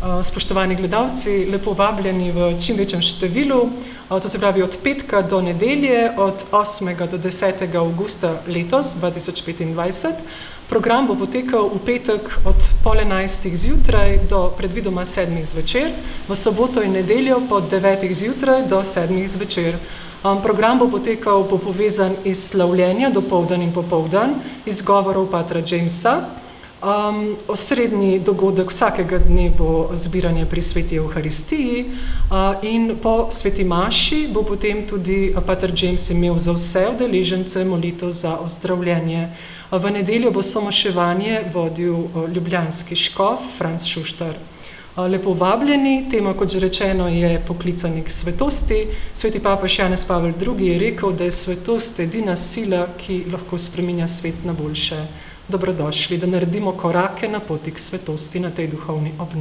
Spoštovani gledalci, lepo vabljeni v čim večjem številu, to se pravi od petka do nedelje, od 8. do 10. avgusta letos, 2025. Program bo potekal v petek od 10:30 zjutraj do predvidoma 7. zvečer, v soboto in nedeljo od 9. zjutraj do 7. zvečer. Program bo potekal, bo povezan iz slavljenja dopoldan in popoldan, iz govorov patra Jamesa. Osrednji dogodek vsakega dne bo zbiranje pri sveti Evharistiji in po sveti maši bo potem tudi pater James imel za vse udeležence molitev za ozdravljenje. V nedeljo bo somoševanje vodil ljubljanski škof Franc Šuštar. Lepo vabljeni, tema, kot že rečeno, je poklicani k svetosti. Sveti papež Janez Pavel II. Je rekel, da je svetost edina sila, ki lahko spreminja svet na boljše. Dobrodošli, da naredimo korake na poti k svetosti, na tej duhovni obnovi.